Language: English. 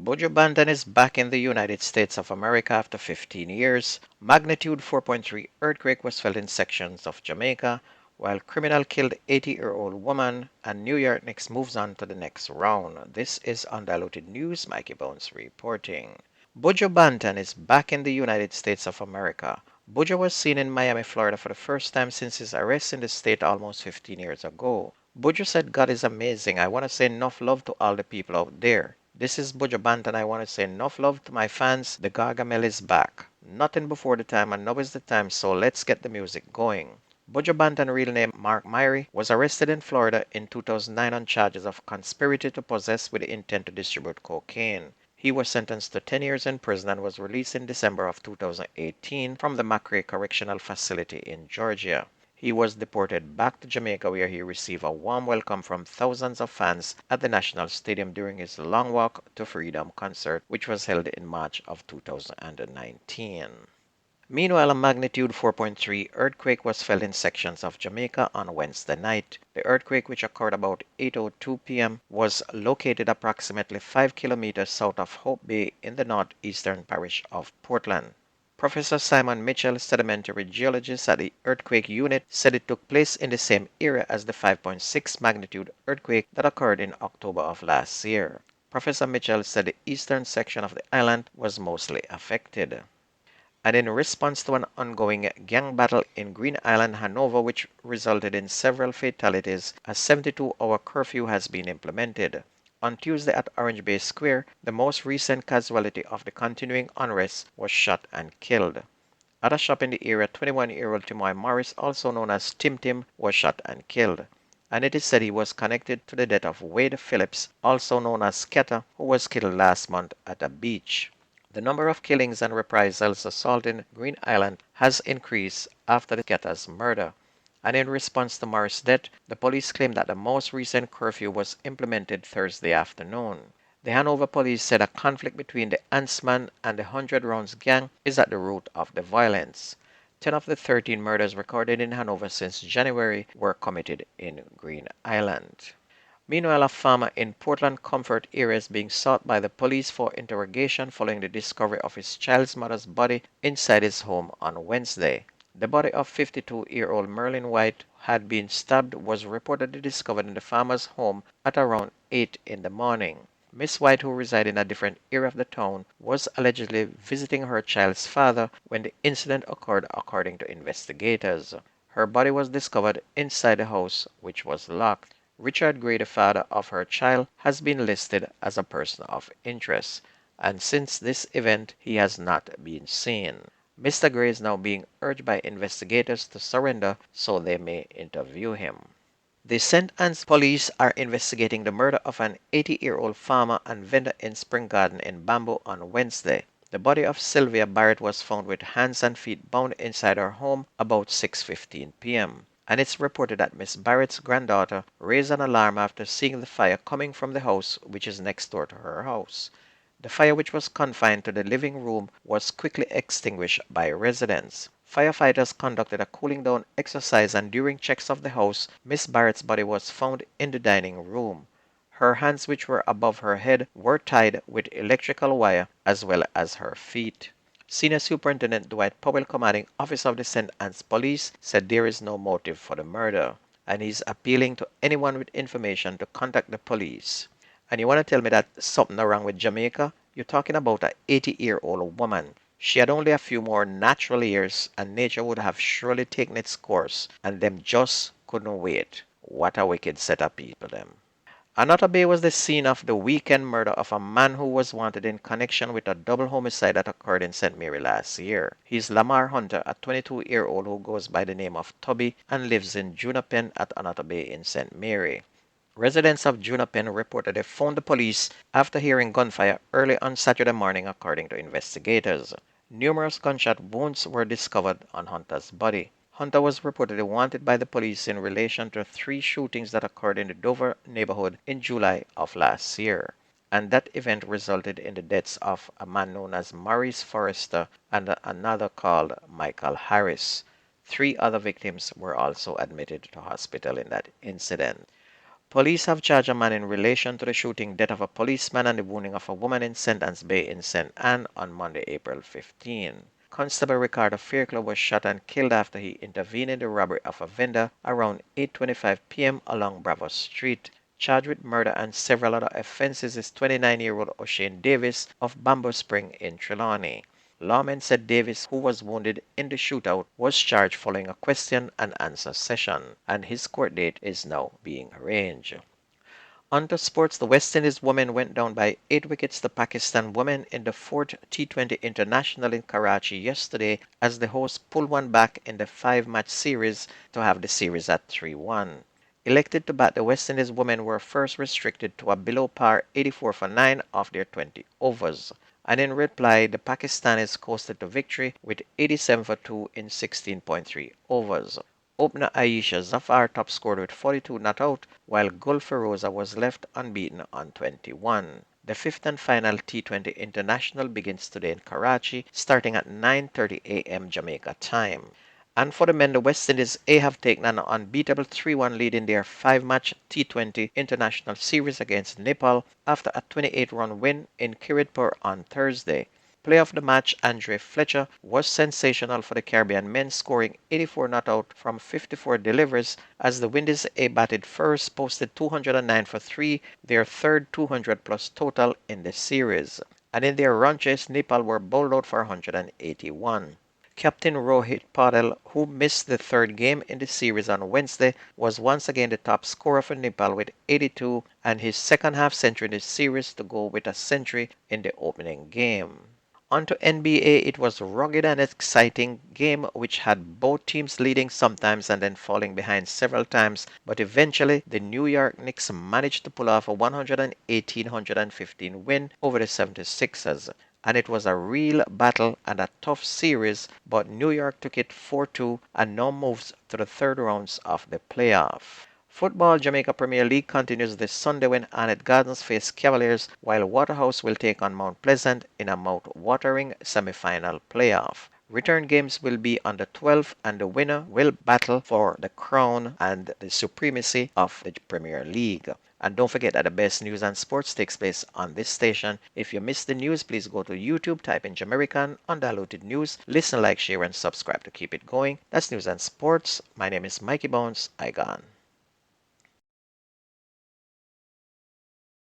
Buju Banton is back in the United States of America after 15 years. Magnitude 4.3 earthquake was felt in sections of Jamaica, while criminal killed 80-year-old woman, and New York Knicks moves on to the next round. This is Undiluted News, Mikey Bones reporting. Buju Banton is back in the United States of America. Buju was seen in Miami, Florida for the first time since his arrest in the state almost 15 years ago. Buju said, "God is amazing. I want to say enough love to all the people out there. This is Buju Banton. I want to say enough love to my fans. The Gargamel is back. Nothing before the time and now is the time, so let's get the music going." Buju Banton, real name Mark Myrie, was arrested in Florida in 2009 on charges of conspiracy to possess with the intent to distribute cocaine. He was sentenced to 10 years in prison and was released in December of 2018 from the McRae Correctional Facility in Georgia. He was deported back to Jamaica, where he received a warm welcome from thousands of fans at the National Stadium during his Long Walk to Freedom concert, which was held in March of 2019. Meanwhile, a magnitude 4.3 earthquake was felt in sections of Jamaica on Wednesday night. The earthquake, which occurred about 8:02 p.m., was located approximately 5 kilometers south of Hope Bay in the northeastern parish of Portland. Professor Simon Mitchell, sedimentary geologist at the earthquake unit, said it took place in the same area as the 5.6 magnitude earthquake that occurred in October of last year. Professor Mitchell said the eastern section of the island was mostly affected. And in response to an ongoing gang battle in Green Island, Hanover, which resulted in several fatalities, a 72-hour curfew has been implemented. On Tuesday at Orange Bay Square, the most recent casualty of the continuing unrest was shot and killed. At a shop in the area, 21-year-old Timoy Morris, also known as Tim Tim, was shot and killed. And it is said he was connected to the death of Wade Phillips, also known as Sketa, who was killed last month at a beach. The number of killings and reprisals assaulting Green Island has increased after Sketa's murder. And in response to Morris' death, the police claimed that the most recent curfew was implemented Thursday afternoon. The Hanover police said a conflict between the Antsman and the 100 Rounds gang is at the root of the violence. 10 of the 13 murders recorded in Hanover since January were committed in Green Island. Meanwhile, a farmer in Portland Comfort area is being sought by the police for interrogation following the discovery of his child's mother's body inside his home on Wednesday. The body of 52-year-old Merlin White had been stabbed was reportedly discovered in the farmer's home at around 8 in the morning. Miss White, who resided in a different area of the town, was allegedly visiting her child's father when the incident occurred, according to investigators. Her body was discovered inside the house, which was locked. Richard Gray, the father of her child, has been listed as a person of interest, and since this event he has not been seen. Mr. Gray is now being urged by investigators to surrender so they may interview him. The St. Anne's police are investigating the murder of an 80-year-old farmer and vendor in Spring Garden in Bamboo on Wednesday. The body of Sylvia Barrett was found with hands and feet bound inside her home about 6:15 p.m. And it's reported that Miss Barrett's granddaughter raised an alarm after seeing the fire coming from the house, which is next door to her house. The fire, which was confined to the living room, was quickly extinguished by residents. Firefighters conducted a cooling down exercise, and during checks of the house, Miss Barrett's body was found in the dining room. Her hands, which were above her head, were tied with electrical wire, as well as her feet. Senior Superintendent Dwight Powell, commanding officer of the St. Anne's Police, said there is no motive for the murder, and he's appealing to anyone with information to contact the police. And you want to tell me that something wrong with Jamaica? You're talking about an 80-year-old woman. She had only a few more natural years, and nature would have surely taken its course, and them just couldn't wait. What a wicked set of people, them. Another Bay was the scene of the weekend murder of a man who was wanted in connection with a double homicide that occurred in St. Mary last year. He's Lamar Hunter, a 22-year-old who goes by the name of Tubby and lives in Junapen at Another Bay in St. Mary. Residents of Junapen reported they phoned the police after hearing gunfire early on Saturday morning, according to investigators. Numerous gunshot wounds were discovered on Hunter's body. Hunter was reportedly wanted by the police in relation to 3 shootings that occurred in the Dover neighborhood in July of last year. And that event resulted in the deaths of a man known as Maurice Forrester and another called Michael Harris. 3 other victims were also admitted to hospital in that incident. Police have charged a man in relation to the shooting death of a policeman and the wounding of a woman in St. Anne's Bay in St. Anne on Monday, April 15. Constable Ricardo Fairclough was shot and killed after he intervened in the robbery of a vendor around 8:25 p.m. along Bravo Street. Charged with murder and several other offenses is 29-year-old O'Shane Davis of Bamboo Spring in Trelawney. Lawmen said Davis, who was wounded in the shootout, was charged following a question and answer session, and his court date is now being arranged. On to sports, the West Indies women went down by 8 wickets to Pakistan women in the fourth T20 International in Karachi yesterday as the hosts pulled one back in the five-match series to have the series at 3-1. Elected to bat, the West Indies women were first restricted to a below-par 84 for 9 off their 20 overs, and in reply, the Pakistanis coasted to victory with 87 for 2 in 16.3 overs. Opener Ayesha Zafar top scored with 42 not out, while Gul Feroza was left unbeaten on 21. The fifth and final T20 International begins today in Karachi, starting at 9:30 a.m. Jamaica time. And for the men, the West Indies A have taken an unbeatable 3-1 lead in their five-match T20 International Series against Nepal after a 28-run win in Kiritpur on Thursday. Player of the match, Andre Fletcher, was sensational for the Caribbean men, scoring 84 not out from 54 deliveries as the Windies A batted first, posted 209 for 3, their third 200-plus total in the series. And in their run chase, Nepal were bowled out for 181. Captain Rohit Patel, who missed the third game in the series on Wednesday, was once again the top scorer for Nepal with 82 and his second half century in the series to go with a century in the opening game. On to NBA, it was a rugged and exciting game which had both teams leading sometimes and then falling behind several times, but eventually the New York Knicks managed to pull off a 118-115 win over the 76ers. And it was a real battle and a tough series, but New York took it 4-2 and now moves to the third rounds of the playoff. Football Jamaica Premier League continues this Sunday when Arnett Gardens face Cavaliers, while Waterhouse will take on Mount Pleasant in a mouth-watering semi-final playoff. Return games will be on the 12th and the winner will battle for the crown and the supremacy of the Premier League. And don't forget that the best news and sports takes place on this station. If you missed the news, please go to YouTube, type in Jamerican Undiluted News, listen, like, share, and subscribe to keep it going. That's news and sports. My name is Mikey Bones. I gone.